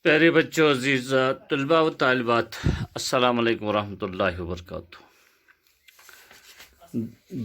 پیارے بچوں، عزیز طلباء و طالبات، السلام علیکم ورحمۃ اللہ وبرکاتہ۔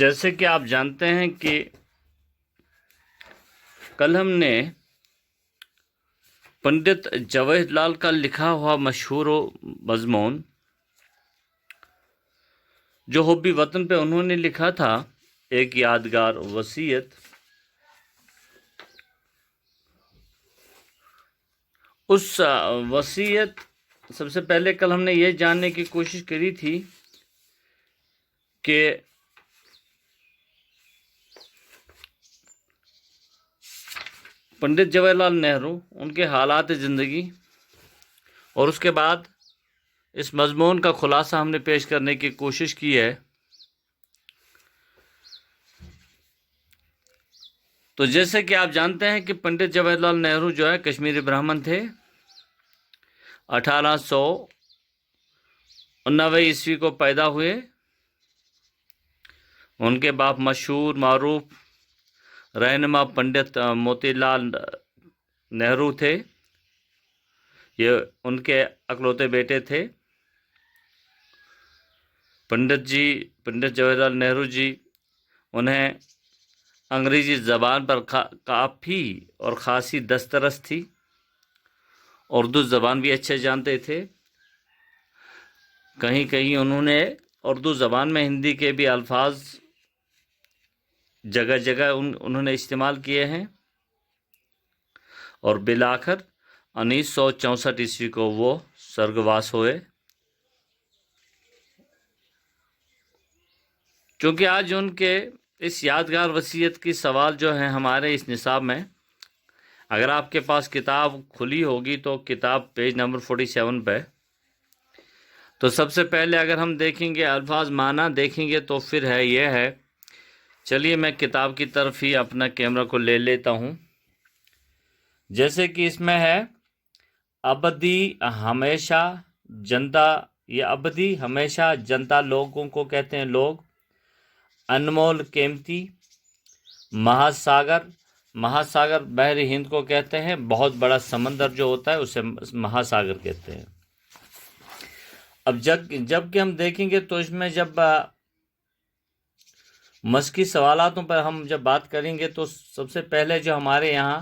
جیسے کہ آپ جانتے ہیں کہ کل ہم نے پنڈت جواہر لال کا لکھا ہوا مشہور و مضمون جو حب وطن پہ انہوں نے لکھا تھا، ایک یادگار وصیت، اس وصیت سب سے پہلے کل ہم نے یہ جاننے کی کوشش کری تھی کہ پنڈت جواہر لال نہرو، ان کے حالات زندگی، اور اس کے بعد اس مضمون کا خلاصہ ہم نے پیش کرنے کی کوشش کی ہے۔ تو جیسے کہ آپ جانتے ہیں کہ پنڈت جواہر لال نہرو جو ہے کشمیری برہمن تھے۔ 1899 کو پیدا ہوئے۔ ان کے باپ مشہور معروف رہنما پنڈت موتی لال نہرو تھے۔ یہ ان کے اکلوتے بیٹے تھے۔ پنڈت جواہر لال نہرو جی، انہیں انگریزی زبان پر کافی اور خاصی دسترس تھی۔ اردو زبان بھی اچھے جانتے تھے۔ کہیں کہیں انہوں نے اردو زبان میں ہندی کے بھی الفاظ جگہ جگہ انہوں نے استعمال کیے ہیں، اور بالآخر 1964 کو وہ سرگواس ہوئے۔ چونکہ آج ان کے اس یادگار وصیت کی سوال جو ہیں ہمارے اس نصاب میں، اگر آپ کے پاس کتاب کھلی ہوگی تو کتاب پیج نمبر 47 پہ، تو سب سے پہلے اگر ہم دیکھیں گے الفاظ معنی دیکھیں گے تو پھر یہ ہے، چلیے میں کتاب کی طرف ہی اپنا کیمرہ کو لے لیتا ہوں۔ جیسے کہ اس میں ہے ابدی ہمیشہ جنتا، یہ ابدی ہمیشہ جنتا لوگوں کو کہتے ہیں لوگ، انمول قیمتی، مہاساگر بحر ہند کو کہتے ہیں، بہت بڑا سمندر جو ہوتا ہے اسے مہاساگر کہتے ہیں۔ اب جب کہ ہم دیکھیں گے تو اس میں جب مشقی سوالاتوں پر ہم جب بات کریں گے تو سب سے پہلے جو ہمارے یہاں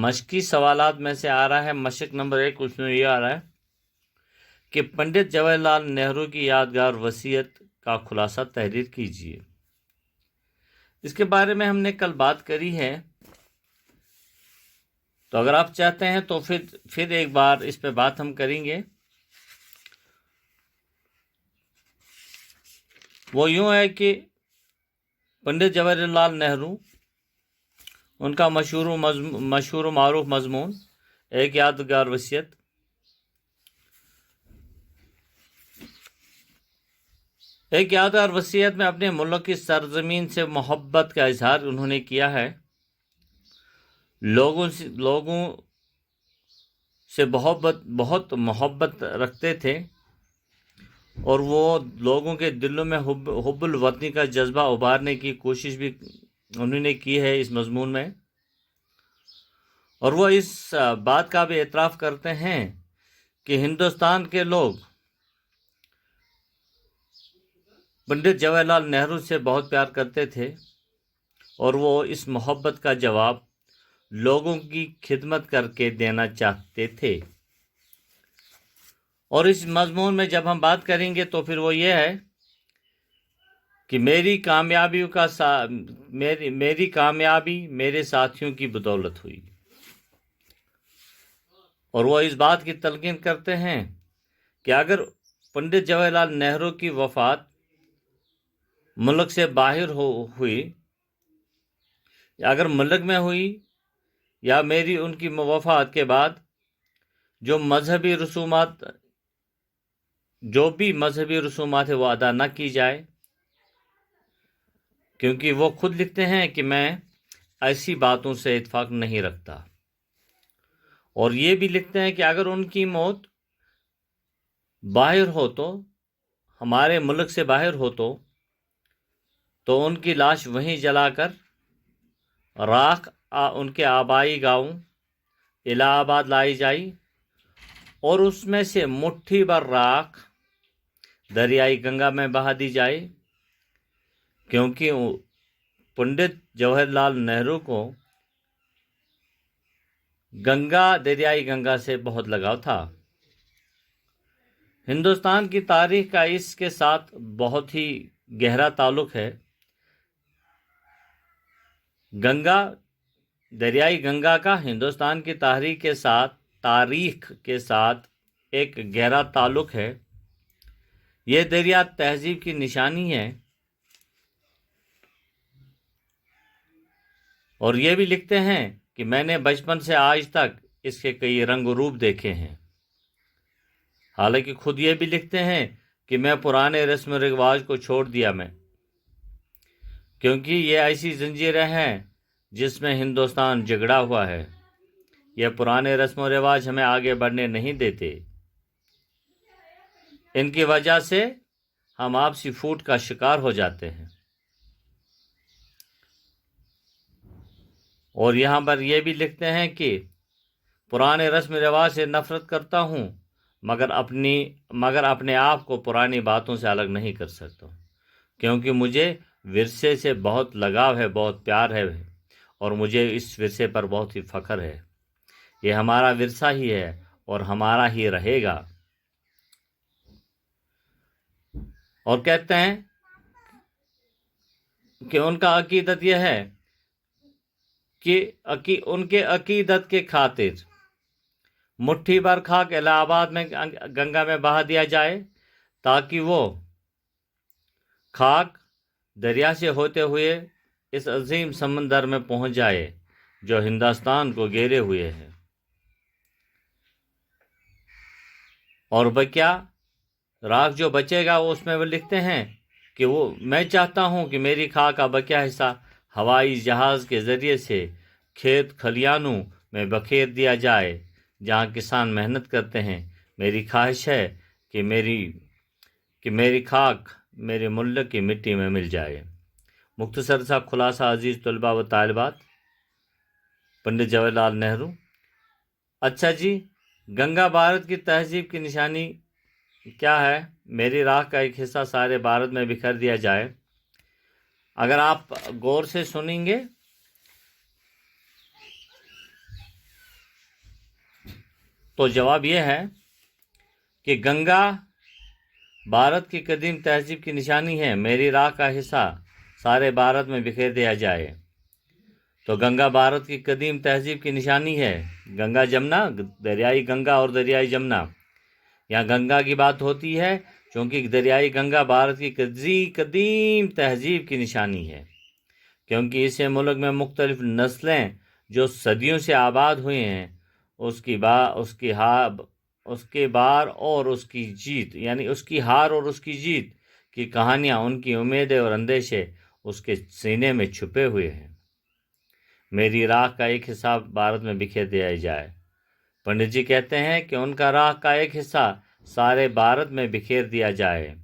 مشقی سوالات میں سے آ رہا ہے، مشق نمبر 1، اس میں یہ آ رہا ہے کہ پنڈت جواہر لال نہرو کی یادگار وصیت کا خلاصہ تحریر کیجیے۔ اس کے بارے میں ہم نے کل بات کری ہے، تو اگر آپ چاہتے ہیں تو پھر ایک بار اس پہ بات ہم کریں گے۔ وہ یوں ہے کہ پنڈت جواہر لال نہرو، ان کا مشہور و معروف مضمون ایک یادگار وصیت، ایک یادگار وصیت میں اپنے ملک کی سرزمین سے محبت کا اظہار انہوں نے کیا ہے۔ لوگوں سے بہت محبت رکھتے تھے، اور وہ لوگوں کے دلوں میں حب الوطنی کا جذبہ ابھارنے کی کوشش بھی انہوں نے کی ہے اس مضمون میں۔ اور وہ اس بات کا بھی اعتراف کرتے ہیں کہ ہندوستان کے لوگ پنڈت جواہر لال نہرو سے بہت پیار کرتے تھے، اور وہ اس محبت کا جواب لوگوں کی خدمت کر کے دینا چاہتے تھے۔ اور اس مضمون میں جب ہم بات کریں گے تو پھر وہ یہ ہے کہ میری کامیابی میرے ساتھیوں کی بدولت ہوئی۔ اور وہ اس بات کی تلقین کرتے ہیں کہ اگر پنڈت جواہر لال نہرو کی وفات ملک سے باہر ہوئی، یا اگر ملک میں ہوئی، یا میری ان کی وفات کے بعد جو بھی مذہبی رسومات ہے وہ ادا نہ کی جائے، کیونکہ وہ خود لکھتے ہیں کہ میں ایسی باتوں سے اتفاق نہیں رکھتا، اور یہ بھی لکھتے ہیں کہ اگر ان کی موت باہر ہو تو، ہمارے ملک سے باہر ہو تو ان کی لاش وہیں جلا کر راکھ ان کے آبائی گاؤں الہ آباد لائی جائے، और उसमें से मुट्ठी भर राख दरियाई गंगा में बहा दी जाए, क्योंकि पंडित जवाहरलाल नेहरू को दरियाई गंगा से बहुत लगाव था। हिंदुस्तान की तारीख का इसके साथ बहुत ही गहरा ताल्लुक है। दरियाई गंगा का हिंदुस्तान की तारीख के साथ एक गहरा ताल्लुक है। ये दरिया तहजीब की निशानी है। और ये भी लिखते हैं कि मैंने बचपन से आज तक इसके कई रंग रूप देखे हैं। हालांकि खुद ये भी लिखते हैं कि मैं पुराने रस्म रिवाज को छोड़ दिया क्योंकि ये ऐसी जंजीरें हैं जिसमें हिंदुस्तान झगड़ा हुआ है। यह पुराने रस्म रिवाज हमें आगे बढ़ने नहीं देते। इनकी वजह से हम आपसी फूट का शिकार हो जाते हैं। और यहाँ पर यह भी लिखते हैं कि पुराने रस्म रिवाज से नफरत करता हूँ, मगर अपने आप को पुरानी बातों से अलग नहीं कर सकता, क्योंकि मुझे विरसे से बहुत लगाव है, बहुत प्यार है, और मुझे इस विरसे पर बहुत ही फख्र है। ये हमारा विरसा ही है और हमारा ही रहेगा। और कहते हैं कि उनका अकीदत यह है कि उनके अकीदत के खातिर मुट्ठी भर खाक इलाहाबाद में गंगा में बहा दिया जाए, ताकि वो खाक दरिया से होते हुए इस अजीम समंदर में पहुंच जाए जो हिंदुस्तान को घेरे हुए है। और बकिया राख जो बचेगा उसमें वो लिखते हैं कि मैं चाहता हूं कि मेरी खाक का बकिया हिस्सा हवाई जहाज के जरिए से खेत खलियानों में बखेर दिया जाए, जहां किसान मेहनत करते हैं। मेरी ख्वाहिश है कि मेरी खाक मेरे मुल्क की मिट्टी में मिल जाए। मुख्तसर सा खुलासा अजीज तलबा व तालिबात, पंडित जवाहरलाल नेहरू। अच्छा जी, गंगा भारत की तहजीब की निशानी क्या है? मेरी राख का एक हिस्सा सारे भारत में बिखर दिया जाए। अगर आप गौर से सुनेंगे तो जवाब यह है कि गंगा भारत की कदीम तहजीब की निशानी है। मेरी राख का हिस्सा सारे भारत में बिखेर दिया जाए। तो गंगा भारत की कदीम तहजीब की निशानी है। गंगा जमुना, दरियाई गंगा और दरियाई जमुना, यहाँ गंगा की बात होती है क्योंकि दरियाई गंगा भारत की कदीम तहजीब की निशानी है, क्योंकि इस मुल्क में मुख्तलिफ नस्लें जो सदियों से आबाद हुए हैं, उसकी हार और उसकी जीत की कहानियाँ, उनकी उम्मीदें और अंदेशे उसके सीने में छुपे हुए हैं। मेरी राख का एक हिस्सा भारत में बिखेर दिया जाए। पंडित जी कहते हैं कि उनका राख का एक हिस्सा सारे भारत में बिखेर दिया जाए,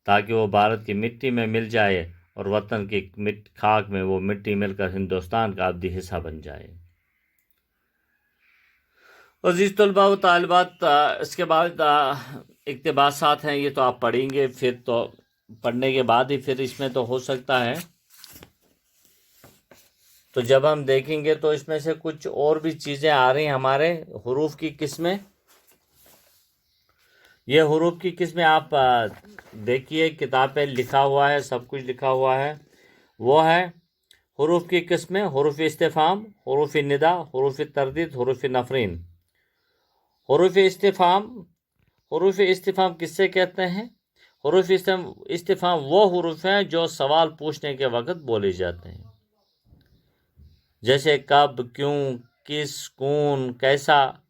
ताकि वो भारत की मिट्टी में मिल जाए और वतन की खाक में वो मिट्टी मिलकर हिंदुस्तान का अब्दी हिस्सा बन जाए। अजीज तलबा व तालिबात, इसके बाद इक्तिबासात हैं, ये तो आप पढ़ेंगे, फिर तो पढ़ने के बाद ही फिर इसमें तो हो सकता है। तो जब हम देखेंगे तो इसमें से कुछ और भी चीज़ें आ रही हैं हमारे हुरूफ की किस्में। ये हुरूफ की किस्में आप देखिए, किताब पे लिखा हुआ है, सब कुछ लिखा हुआ है। वो है हुरूफ की किस्में: हुरूफ इस्तिफाम, हुरूफ निदा, हुरूफ तरदीद, हुरूफ नफरीन। हुरूफ इस्तिफाम किससे कहते हैं? हुरूफ इस्तिफाम वो हुरूफ हैं जो सवाल पूछने के वक्त बोले जाते हैं, जैसे कब, क्यों, किस, कौन, कैसा।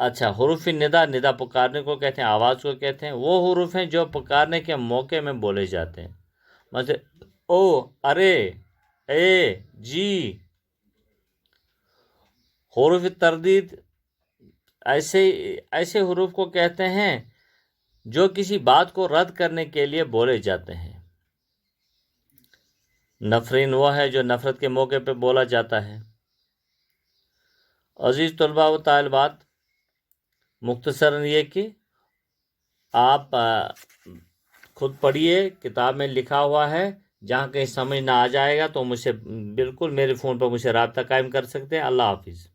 अच्छा, हुरूफ निदा पुकारने को कहते हैं, आवाज़ को कहते हैं। वो हुरूफ हैं जो पुकारने के मौके में बोले जाते हैं, मतलब ओ, अरे, ए, जी। हुरूफ तरदीद ऐसे हुरूफ को कहते हैं जो किसी बात को रद्द करने के लिए बोले जाते हैं। नफरीन वो है जो नफरत के मौके पे बोला जाता है। अजीज तलबा व तालिबात, مختصراً یہ کہ آپ خود پڑھیے، کتاب میں لکھا ہوا ہے، جہاں کہیں سمجھ نہ آ جائے گا تو مجھ سے بالکل میرے فون پر مجھ سے رابطہ قائم کر سکتے ہیں۔ اللہ حافظ۔